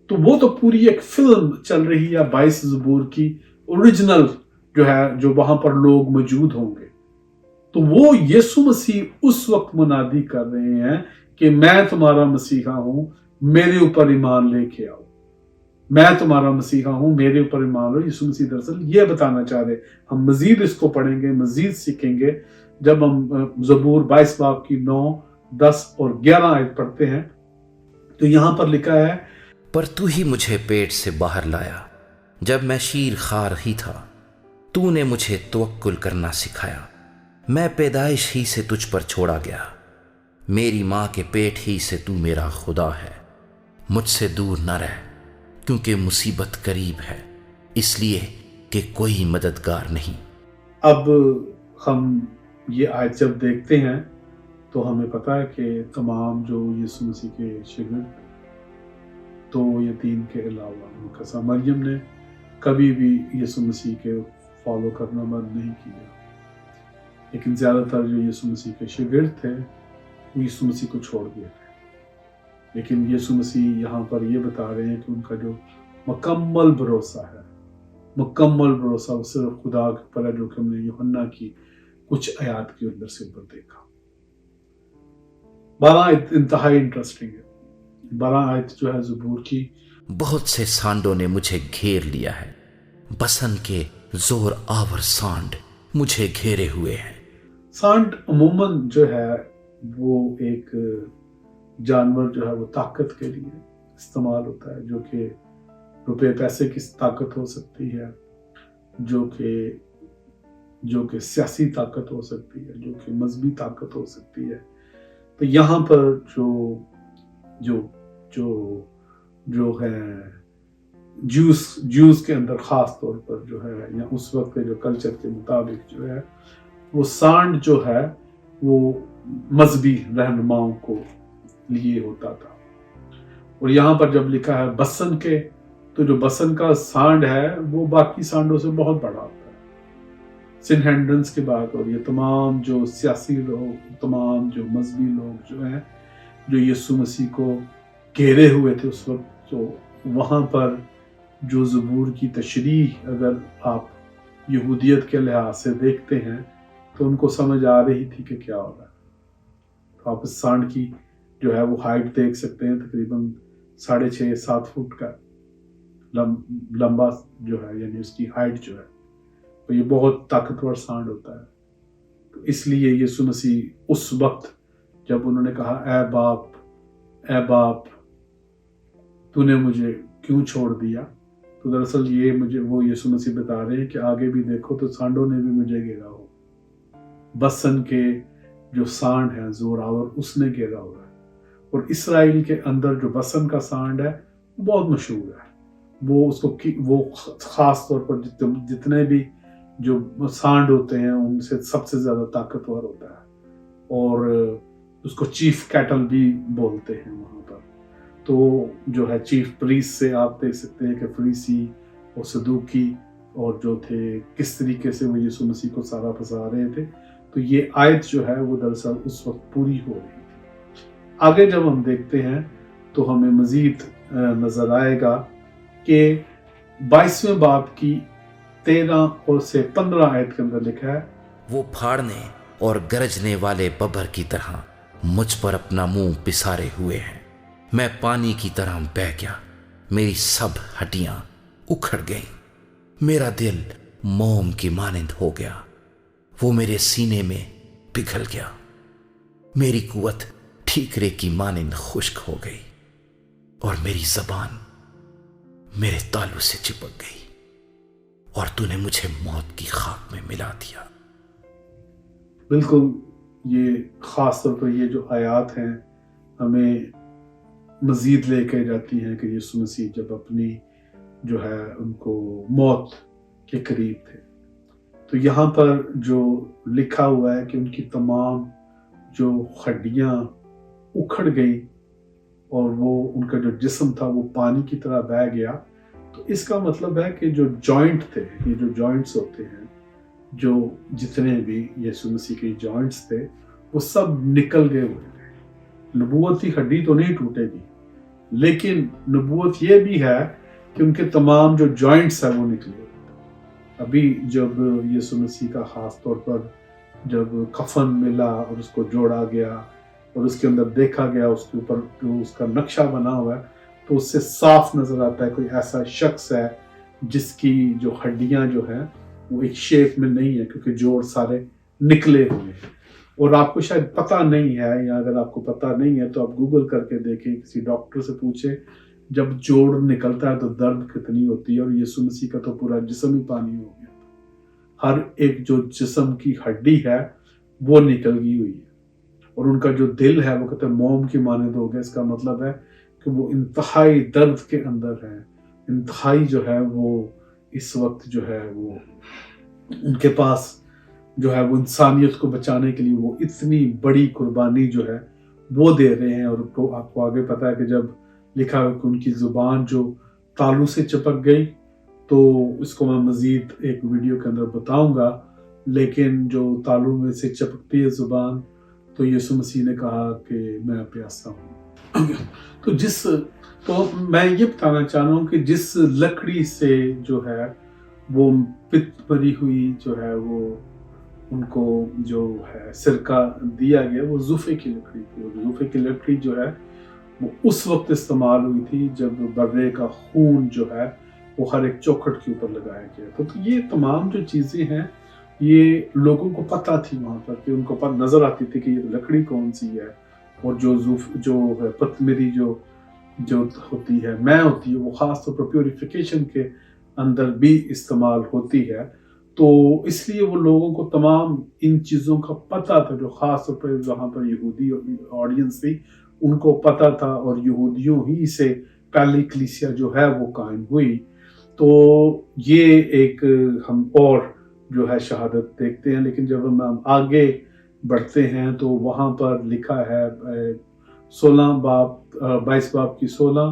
तो वो तो पूरी एक फिल्म चल रही है 22 ज़बूर की ओरिजिनल जो है, जो वहां पर लोग मौजूद होंगे। तो वो यीशु मसीह उस वक्त मुनादी कर रहे हैं कि मैं तुम्हारा मसीहा हूं, मेरे ऊपर ईमान लेके आओ, मैं तुम्हारा मसीहा हूं, मेरे ऊपर ईमान लो। यीशु मसीह दरअसल ये बताना चाह रहे। हम मजीद इसको पढ़ेंगे, मजीद सीखेंगे जब हम ज़बूर 22 बाब की 9, 10 और 11 आयत पढ़ते हैं। तो यहां पर लिखा है, पर तू ही मुझे पेट से बाहर लाया, जब मैं शीर खा रही था, तूने मुझे तवक्कुल करना सिखाया, मैं पैदाइश ही से तुझ पर छोड़ा गया, मेरी माँ के पेट ही से तू मेरा खुदा है, मुझसे दूर न रह, क्योंकि मुसीबत करीब है, इसलिए कि कोई मददगार नहीं। अब हम ये आयत जब देखते हैं तो हमें पता है कि तमाम जो यीशु मसीह के शागिर्द, तो यतीम के अलावा मुकद्दस मरियम ने कभी भी यीशु मसीह के फॉलो करना बंद नहीं किया। लेकिन ज़्यादातर जो यीशु मसीह के शागिर्द थे वो यीशु मसीह को छोड़ दिए थे। लेकिन यीशु मसीह यहाँ पर ये बता रहे हैं कि उनका जो मुकम्मल भरोसा है, मुकम्मल भरोसा वो सिर्फ खुदा के ऊपर है, जो कि हमने यूहन्ना की कुछ आयात के अंदर से ऊपर देखा। 12 आयत इंतहाई इंटरेस्टिंग है। 12 आयत जो है ज़बूर की, बहुत से सांडों ने मुझे घेर लिया है, बसन के जोर आवर सांड मुझे घेरे हुए हैं। सांड अमूमन जो है वो एक जानवर जो है वो ताकत के लिए इस्तेमाल होता है, जो कि रुपए पैसे की ताकत हो सकती है, जो कि सियासी ताकत हो सकती है, जो कि मजहबी ताकत हो सकती है। तो यहाँ पर जो है ज्यूस के अंदर ख़ास तौर पर जो है, या उस वक्त के जो कल्चर के मुताबिक जो है, वो सांड जो है वो मजहबी रहनुमाओं को लिए होता था। और यहाँ पर जब लिखा है बसन के, तो जो बसन का सांड है वो बाकी सांडों से बहुत बड़ा होता है। सिनहेंड्रेंस की बात, और ये तमाम जो सियासी लोग, तमाम जो मजहबी लोग जो हैं, जो यीशु मसीह को घेरे हुए थे उस वक्त, तो वहाँ पर जो ज़बूर की तशरीह अगर आप यहूदियत के लिहाज से देखते हैं तो उनको समझ आ रही थी कि क्या हो रहा है। तो आप इस सांड की जो है वो हाइट देख सकते हैं, तकरीबन 6.5-7 फुट का लंबा जो है, यानी उसकी हाइट जो है, तो ये बहुत ताकतवर सांड होता है। तो इसलिए यीशु मसीह उस वक्त जब उन्होंने कहा ए बाप तूने मुझे क्यों छोड़ दिया, तो दरअसल वो यीशु मसीह बता रहे हैं कि आगे भी देखो तो सांडों ने भी मुझे घेरा हो। बसन के जो सांड है जोरावर, उसने घेरा हुआ है। और इसराइल के अंदर जो बसन का सांड है वो बहुत मशहूर है। वो खास तौर पर जितने भी जो सांड होते हैं उनसे सबसे ज्यादा ताकतवर होता है, और उसको चीफ कैटल भी बोलते हैं वहां पर। तो जो है चीफ प्रीस्ट से आप देख सकते हैं कि फरीसी और सदूकी और जो थे किस तरीके से वो यीशु मसीह को सारा फंसा रहे थे। तो ये आयत जो है वो दरअसल उस वक्त पूरी हो रही थी। आगे जब हम देखते हैं तो हमें मजीद नजर आएगा कि 22वें बाब की 13 और से 15 आयत के अंदर लिखा है, वो फाड़ने और गरजने वाले बब्बर की तरह मुझ पर अपना मुंह पिसारे हुए हैं। मैं पानी की तरह बह गया, मेरी सब हड्डियां उखड़ गईं, मेरा दिल मोम की मानिंद हो गया, वो मेरे सीने में पिघल गया, मेरी कुवत ठीकरे की मानिंद खुश्क हो गई, और मेरी जबान मेरे तालू से चिपक गई, और तूने मुझे मौत की खाक में मिला दिया। बिल्कुल, ये खास तौर पर ये जो आयात हैं हमें मजीद लेके जाती हैं कि यीशु मसीह जब अपनी जो है उनको मौत के करीब थे, तो यहाँ पर जो लिखा हुआ है कि उनकी तमाम जो हड्डियाँ उखड़ गई और वो उनका जो जिस्म था वो पानी की तरह बह गया। तो इसका मतलब है कि जो जॉइंट थे, ये जो जॉइंट्स होते हैं, जो जितने भी यीशु मसीह के जॉइंट्स थे वो सब निकल गए हुए थे। नबूवत की हड्डी तो नहीं टूटेगी, लेकिन नबूवत ये भी है कि उनके तमाम जो जॉइंट्स हैं वो निकले हुए थे। अभी जब यीशु मसीह का खास तौर पर जब कफन मिला और उसको जोड़ा गया और उसके अंदर देखा गया, उसके ऊपर जो उसका नक्शा बना हुआ है, तो उससे साफ नजर आता है कोई ऐसा शख्स है जिसकी जो हड्डियां जो है वो एक शेप में नहीं है, क्योंकि जोड़ सारे निकले हुए हैं। और आपको शायद पता नहीं है, या अगर आपको पता नहीं है तो आप गूगल करके देखें, किसी डॉक्टर से पूछे जब जोड़ निकलता है तो दर्द कितनी होती है। और यीशु मसीह का तो पूरा जिस्म ही पानी हो गया, हर एक जो जिस्म की हड्डी है वो निकल गई हुई है, और उनका जो दिल है वो कहते हैं मोम की मानिंद हो गया। इसका मतलब है कि वो इंतहाई दर्द के अंदर है, इंतहाई जो है वो इस वक्त जो है वो उनके पास जो है वो इंसानियत को बचाने के लिए वो इतनी बड़ी कुर्बानी जो है वो दे रहे हैं। और तो आपको आगे पता है कि जब लिखा है कि उनकी जुबान जो तालू से चिपक गई, तो इसको मैं मजीद एक वीडियो के अंदर बताऊंगा, लेकिन जो तालू में से चिपकती है जुबान, तो यीशु मसीह ने कहा कि मैं प्यासा हूँ। तो मैं ये बताना चाह रहा हूँ कि जिस लकड़ी से जो है वो पित्त भरी हुई जो है वो उनको जो है सिरका दिया गया, वो जूफे की लकड़ी थी। और जूफे की लकड़ी जो है वो उस वक्त इस्तेमाल हुई थी जब बर्रे का खून जो है वो हर एक चौखट के ऊपर लगाया गया था। तो ये तमाम जो चीज़ें हैं یہ لوگوں کو پتہ تھی وہاں پر کہ ان کو نظر آتی تھی کہ یہ لکڑی کون سی ہے، اور جو ہے پتمری جو ہوتی ہے، میں ہوتی ہے، وہ خاص طور پر پیوریفیکیشن کے اندر بھی استعمال ہوتی ہے. تو اس لیے وہ لوگوں کو تمام ان چیزوں کا پتہ تھا، جو خاص طور پر جہاں پر یہودی آڈینس تھی ان کو پتہ تھا، اور یہودیوں ہی سے پہلی کلیسیا جو ہے وہ قائم ہوئی. تو یہ ایک ہم اور جو ہے شہادت دیکھتے ہیں. لیکن جب ہم آگے بڑھتے ہیں تو وہاں پر لکھا ہے 22 باب کی 16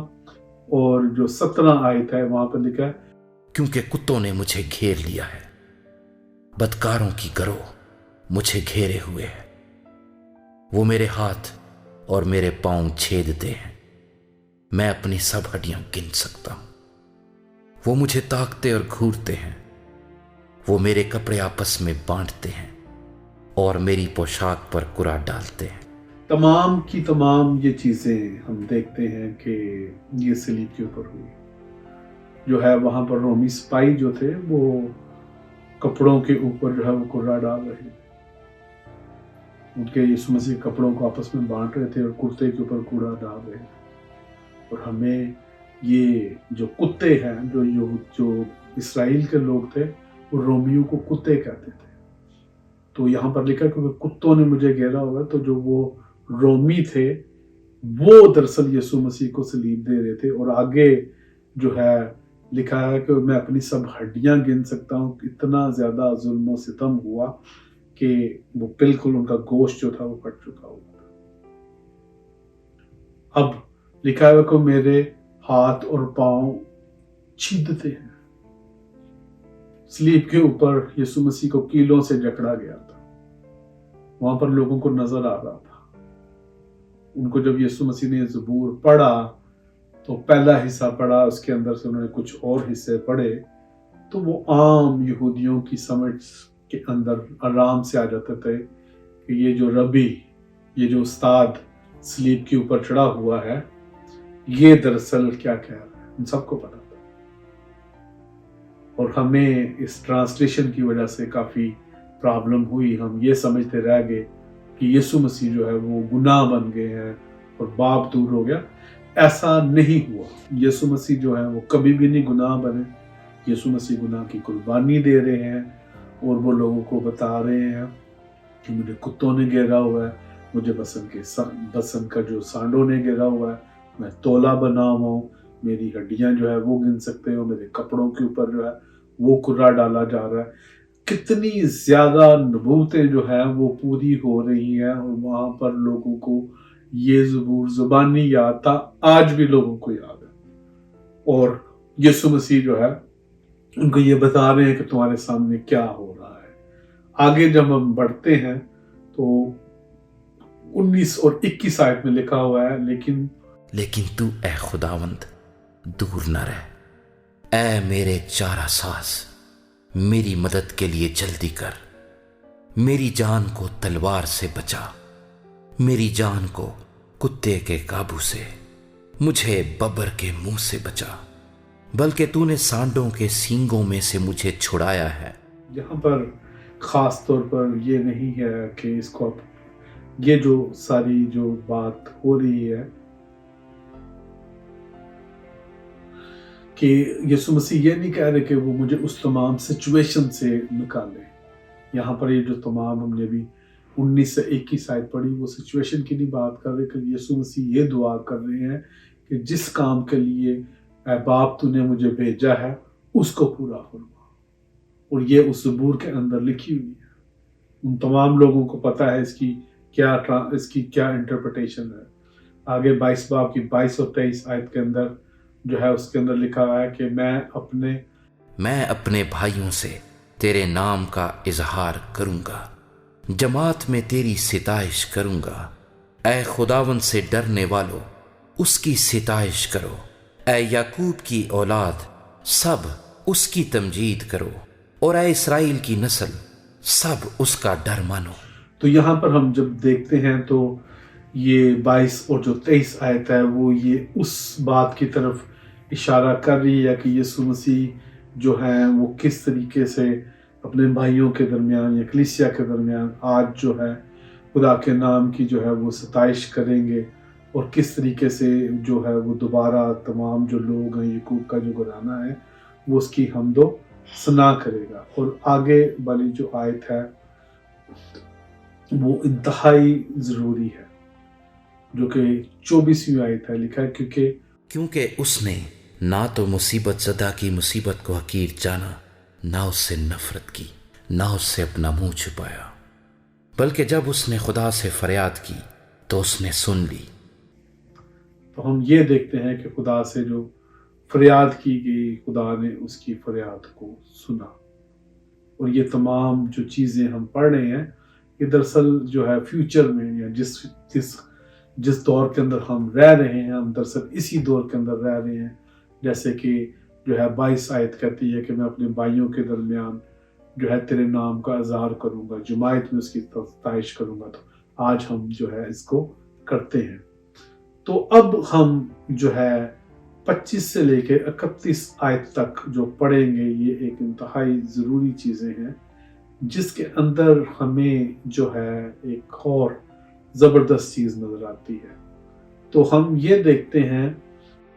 اور جو 17 آیت ہے وہاں پر لکھا ہے، کیونکہ کتوں نے مجھے گھیر لیا ہے، بدکاروں کی گروہ مجھے گھیرے ہوئے ہے، وہ میرے ہاتھ اور میرے پاؤں چھیدتے ہیں، میں اپنی سب ہڈیاں گن سکتا ہوں. وہ مجھے تاکتے اور گھورتے ہیں، وہ میرے کپڑے آپس میں بانٹتے ہیں اور میری پوشاک پر کرا ڈالتے ہیں. تمام کی تمام یہ چیزیں ہم دیکھتے ہیں کہ یہ صلیب کے اوپر ہوئی. جو ہے وہاں پر رومی سپاہی جو تھے وہ کپڑوں کے اوپر جو ہے وہ کرا ڈال رہے تھے، ان کے یسوع مسیح کپڑوں کو آپس میں بانٹ رہے تھے اور کرتے کے اوپر کوڑا ڈال رہے تھے. اور ہمیں یہ جو کتے ہیں، جو اسرائیل کے لوگ تھے وہ رومیوں کو کتے کہتے تھے. تو یہاں پر لکھا کہ کتوں نے مجھے گھیرا ہوا. تو جو وہ رومی تھے وہ دراصل یسوع مسیح کو صلیب دے رہے تھے. اور آگے جو ہے لکھا ہے کہ میں اپنی سب ہڈیاں گن سکتا ہوں. اتنا زیادہ ظلم و ستم ہوا کہ وہ بالکل ان کا گوشت جو تھا وہ پھٹ چکا ہوا تھا. اب لکھا ہے کہ میرے ہاتھ اور پاؤں چھیدتے ہیں. صلیب کے اوپر یسوع مسیح کو کیلوں سے جکڑا گیا تھا. وہاں پر لوگوں کو نظر آ رہا تھا. ان کو جب یسوع مسیح نے زبور پڑھا تو پہلا حصہ پڑھا، اس کے اندر سے انہوں نے کچھ اور حصے پڑھے تو وہ عام یہودیوں کی سمجھ کے اندر آرام سے آ جاتے تھے کہ یہ جو ربی، یہ جو استاد صلیب کے اوپر چڑھا ہوا ہے یہ دراصل کیا کہہ رہا ہے. ان سب کو پتا تھا. اور ہمیں اس ٹرانسلیشن کی وجہ سے کافی پرابلم ہوئی. ہم یہ سمجھتے رہ گئے کہ یسوع مسیح جو ہے وہ گناہ بن گئے ہیں اور باپ دور ہو گیا. ایسا نہیں ہوا. یسوع مسیح جو ہے وہ کبھی بھی نہیں گناہ بنے. یسوع مسیح گناہ کی قربانی دے رہے ہیں اور وہ لوگوں کو بتا رہے ہیں کہ مجھے کتوں نے گھیرا ہوا ہے، مجھے بسن کا جو سانڈوں نے گھیرا ہوا ہے، میں تولا بنا ہوا ہوں، میری ہڈیاں جو ہے وہ گن سکتے ہو، میرے کپڑوں کے اوپر جو ہے وہ کرا ڈالا جا رہا ہے. کتنی زیادہ نبوتیں جو ہیں وہ پوری ہو رہی ہیں. اور وہاں پر لوگوں کو یہ زبور زبانی یاد تھا، آج بھی لوگوں کو یاد ہے. اور یسوع مسیح جو ہے ان کو یہ بتا رہے ہیں کہ تمہارے سامنے کیا ہو رہا ہے. آگے جب ہم بڑھتے ہیں تو 19 اور 21 آیت میں لکھا ہوا ہے، لیکن تو اے خداوند دور نہ رہ، اے میرے چارہ ساز میری مدد کے لیے جلدی کر، میری جان کو تلوار سے بچا، میری جان کو کتے کے قابو سے، مجھے ببر کے منہ سے بچا، بلکہ تو نے سانڈوں کے سینگوں میں سے مجھے چھڑایا ہے. یہاں پر خاص طور پر یہ نہیں ہے کہ اس کو یہ جو ساری جو بات ہو رہی ہے کہ یسوع مسیح یہ نہیں کہہ رہے کہ وہ مجھے اس تمام سچویشن سے نکالے. یہاں پر یہ جو تمام ہم نے بھی 19 سے 21 آیت پڑھی وہ سچویشن کی نہیں بات کر رہے، کہ یسوع مسیح یہ دعا کر رہے ہیں کہ جس کام کے لیے اے باپ تو نے مجھے بھیجا ہے اس کو پورا فرما. اور یہ اس زبور کے اندر لکھی ہوئی ہے. ان تمام لوگوں کو پتہ ہے اس کی کیا انٹرپریٹیشن ہے. آگے 22 باب کی 22 اور 23 آیت کے اندر جو ہے اس کے اندر لکھا ہے کہ میں اپنے بھائیوں سے تیرے نام کا اظہار کروں گا، جماعت میں تیری ستائش کروں گا. اے خداوند سے ڈرنے والو اس کی ستائش کرو، اے یعقوب کی اولاد سب اس کی تمجید کرو، اور اے اسرائیل کی نسل سب اس کا ڈر مانو. تو یہاں پر ہم جب دیکھتے ہیں تو یہ 22 اور جو 23 آیت ہے وہ یہ اس بات کی طرف اشارہ کر رہی ہے کہ یسوع مسیح جو ہیں وہ کس طریقے سے اپنے بھائیوں کے درمیان یا کلیسیا کے درمیان آج جو ہے خدا کے نام کی جو ہے وہ ستائش کریں گے، اور کس طریقے سے جو ہے وہ دوبارہ تمام جو لوگ ہیں، یعقوب کا جو گھرانہ ہے، وہ اس کی حمد و ثنا کرے گا۔ اور آگے والی جو آیت ہے وہ انتہائی ضروری ہے، جو کہ 24ویں آیت ہے، لکھا ہے کیونکہ اس نے نہ تو مصیبت زدہ کی مصیبت کو حقیر جانا، نہ اس سے نفرت کی، نہ اس سے اپنا منہ چھپایا، بلکہ جب اس نے خدا سے فریاد کی تو اس نے سن لی۔ تو ہم یہ دیکھتے ہیں کہ خدا سے جو فریاد کی گئی، خدا نے اس کی فریاد کو سنا۔ اور یہ تمام جو چیزیں ہم پڑھ رہے ہیں، یہ دراصل جو ہے فیوچر میں، یا جس دور کے اندر ہم رہ رہے ہیں، ہم دراصل اسی دور کے اندر رہ رہے ہیں۔ جیسے کہ جو ہے 22 آیت کہتی ہے کہ میں اپنے بھائیوں کے درمیان جو ہے تیرے نام کا اظہار کروں گا، جماعت میں اس کی ستائش کروں گا۔ تو آج ہم جو ہے اس کو کرتے ہیں۔ تو اب ہم جو ہے 25 سے لے کے 31 آیت تک جو پڑھیں گے، یہ ایک انتہائی ضروری چیزیں ہیں، جس کے اندر ہمیں جو ہے ایک اور زبردست چیز نظر آتی ہے۔ تو ہم یہ دیکھتے ہیں،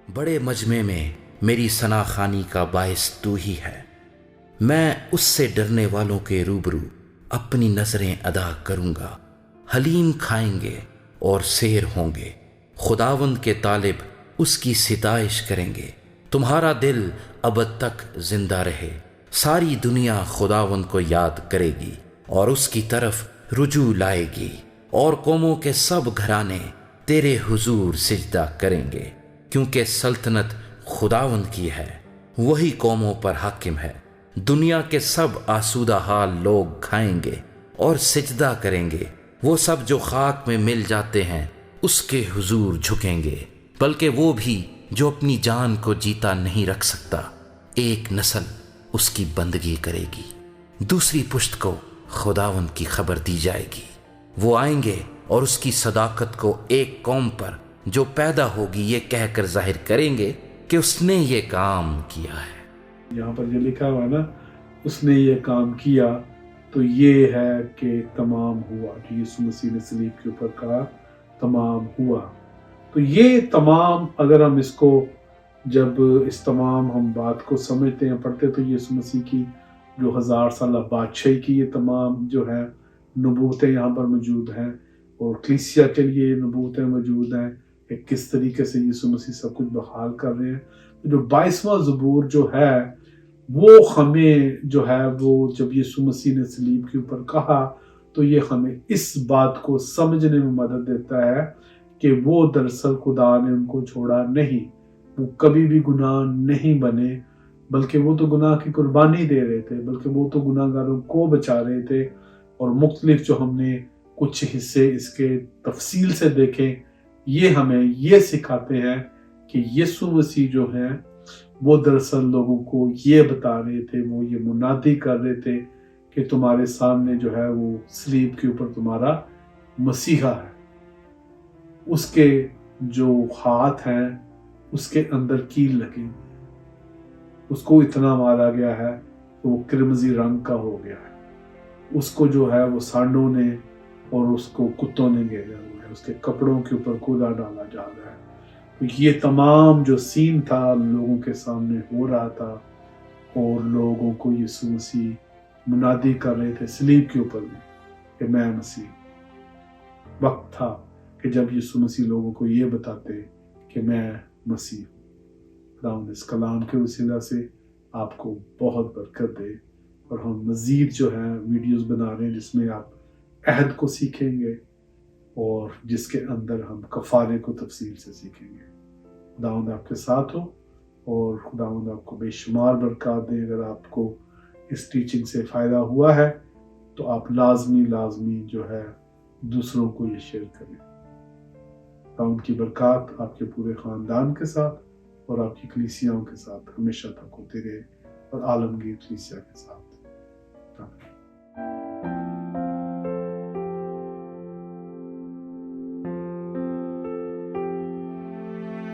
بڑے مجمع میں میری ثنا خوانی کا باعث تو ہی ہے، میں اس سے ڈرنے والوں کے روبرو اپنی نظریں ادا کروں گا، حلیم کھائیں گے اور سیر ہوں گے، خداوند کے طالب اس کی ستائش کریں گے، تمہارا دل ابد تک زندہ رہے، ساری دنیا خداوند کو یاد کرے گی اور اس کی طرف رجوع لائے گی، اور قوموں کے سب گھرانے تیرے حضور سجدہ کریں گے، کیونکہ سلطنت خداوند کی ہے، وہی قوموں پر حاکم ہے، دنیا کے سب آسودہ حال لوگ کھائیں گے اور سجدہ کریں گے، وہ سب جو خاک میں مل جاتے ہیں اس کے حضور جھکیں گے، بلکہ وہ بھی جو اپنی جان کو جیتا نہیں رکھ سکتا، ایک نسل اس کی بندگی کرے گی، دوسری پشت کو خداوند کی خبر دی جائے گی، وہ آئیں گے اور اس کی صداقت کو ایک قوم پر جو پیدا ہوگی یہ کہہ کر ظاہر کریں گے کہ اس نے یہ کام کیا ہے۔ یہاں پر جو لکھا ہوا ہے نا، اس نے یہ کام کیا، تو یہ ہے کہ تمام ہوا، جو یسوع مسیح نے صلیب کے اوپر کہا تمام ہوا۔ تو یہ تمام، اگر ہم اس کو جب اس تمام ہم بات کو سمجھتے ہیں، پڑھتے، تو یسوع مسیح کی جو 1000 سالہ بادشاہی کی یہ تمام جو ہے نبوتیں یہاں پر موجود ہیں، اور کلیسیا کے لیے نبوتیں موجود ہیں کہ کس طریقے سے یسوع مسیح سب کچھ بحال کر رہے ہیں۔ جو 22واں زبور جو ہے وہ ہمیں جو ہے وہ جب یسوع مسیح نے صلیب کے اوپر کہا، تو یہ ہمیں اس بات کو سمجھنے میں مدد دیتا ہے کہ وہ دراصل خدا نے ان کو چھوڑا نہیں، وہ کبھی بھی گناہ نہیں بنے، بلکہ وہ تو گناہ کی قربانی دے رہے تھے، بلکہ وہ تو گناہ گاروں کو بچا رہے تھے۔ اور مختلف جو ہم نے کچھ حصے اس کے تفصیل سے دیکھیں، یہ ہمیں یہ سکھاتے ہیں کہ یسوع مسیح جو ہیں وہ دراصل لوگوں کو یہ بتا رہے تھے، وہ یہ منادی کر رہے تھے کہ تمہارے سامنے جو ہے وہ صلیب کے اوپر تمہارا مسیحا ہے، اس کے جو ہاتھ ہیں اس کے اندر کیل لگے، اس کو اتنا مارا گیا ہے کہ وہ کرمزی رنگ کا ہو گیا ہے، اس کو جو ہے وہ سانڈوں نے اور اس کو کتوں نے گھیرا ہوا ہے، اس کے کپڑوں کے اوپر کودا ڈالا جا رہا ہے۔ یہ تمام جو سین تھا لوگوں کے سامنے ہو رہا تھا، اور لوگوں کو یسوع مسیح منادی کر رہے تھے صلیب کے اوپر بھی کہ میں مسیح۔ وقت تھا کہ جب یسوع مسیح لوگوں کو یہ بتاتے کہ میں مسیح ہوں۔ خداوند اس کلام کے وسیلہ سے آپ کو بہت برکت دے، اور ہم مزید جو ہے ویڈیوز بنا رہے ہیں جس میں آپ عہد کو سیکھیں گے، اور جس کے اندر ہم کفارے کو تفصیل سے سیکھیں گے۔ خداوند آپ کے ساتھ ہو، اور خداوند آپ کو بے شمار برکات دے۔ اگر آپ کو اس ٹیچنگ سے فائدہ ہوا ہے تو آپ لازمی جو ہے دوسروں کو یہ شیئر کریں۔ خداوند کی برکات آپ کے پورے خاندان کے ساتھ اور آپ کی کلیسیاؤں کے ساتھ ہمیشہ تک ہوتے رہے، اور عالمگیر کلیسیا کے ساتھ۔